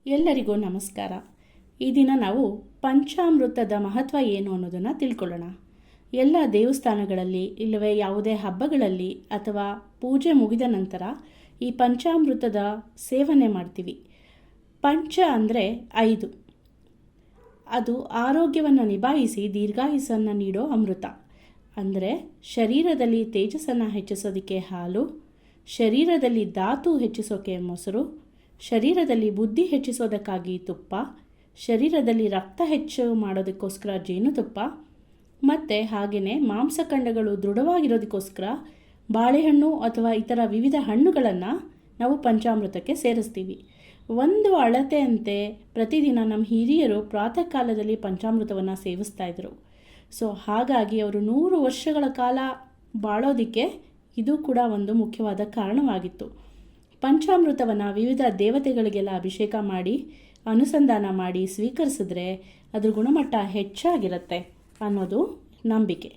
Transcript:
ಎಲ್ಲರಿಗೂ ನಮಸ್ಕಾರ. ಈ ದಿನ ನಾವು ಪಂಚಾಮೃತದ ಮಹತ್ವ ಏನು ಅನ್ನೋದನ್ನು ತಿಳ್ಕೊಳ್ಳೋಣ. ಎಲ್ಲ ದೇವಸ್ಥಾನಗಳಲ್ಲಿ ಇಲ್ಲವೇ ಯಾವುದೇ ಹಬ್ಬಗಳಲ್ಲಿ ಅಥವಾ ಪೂಜೆ ಮುಗಿದ ನಂತರ ಈ ಪಂಚಾಮೃತದ ಸೇವನೆ ಮಾಡ್ತೀವಿ. ಪಂಚ ಅಂದರೆ 5. ಅದು ಆರೋಗ್ಯವನ್ನು ನಿಭಾಯಿಸಿ ದೀರ್ಘಾಯುಸ್ಸನ್ನು ನೀಡೋ ಅಮೃತ. ಅಂದರೆ ಶರೀರದಲ್ಲಿ ತೇಜಸ್ಸನ್ನು ಹೆಚ್ಚಿಸೋದಕ್ಕೆ ಹಾಲು, ಶರೀರದಲ್ಲಿ ಧಾತು ಹೆಚ್ಚಿಸೋಕೆ ಮೊಸರು, ಶರೀರದಲ್ಲಿ ಬುದ್ಧಿ ಹೆಚ್ಚಿಸೋದಕ್ಕಾಗಿ ತುಪ್ಪ, ಶರೀರದಲ್ಲಿ ರಕ್ತ ಹೆಚ್ಚು ಮಾಡೋದಕ್ಕೋಸ್ಕರ ಜೇನುತುಪ್ಪ, ಮತ್ತು ಹಾಗೆಯೇ ಮಾಂಸಖಂಡಗಳು ದೃಢವಾಗಿರೋದಕ್ಕೋಸ್ಕರ ಬಾಳೆಹಣ್ಣು ಅಥವಾ ಇತರ ವಿವಿಧ ಹಣ್ಣುಗಳನ್ನು ನಾವು ಪಂಚಾಮೃತಕ್ಕೆ ಸೇರಿಸ್ತೀವಿ. ಒಂದು ಅಳತೆಯಂತೆ ಪ್ರತಿದಿನ ನಮ್ಮ ಹಿರಿಯರು ಪ್ರಾತಃ ಕಾಲದಲ್ಲಿ ಪಂಚಾಮೃತವನ್ನು ಸೇವಿಸ್ತಾ ಇದ್ರು. ಹಾಗಾಗಿ ಅವರು 100 ವರ್ಷಗಳ ಕಾಲ ಬಾಳೋದಕ್ಕೆ ಇದು ಕೂಡ ಒಂದು ಮುಖ್ಯವಾದ ಕಾರಣವಾಗಿತ್ತು. ಪಂಚಾಮೃತವನ್ನು ವಿವಿಧ ದೇವತೆಗಳಿಗೆಲ್ಲ ಅಭಿಷೇಕ ಮಾಡಿ ಅನುಸಂಧಾನ ಮಾಡಿ ಸ್ವೀಕರಿಸಿದ್ರೆ ಅದ್ರ ಗುಣಮಟ್ಟ ಹೆಚ್ಚಾಗಿರುತ್ತೆ ಅನ್ನೋದು ನಂಬಿಕೆ.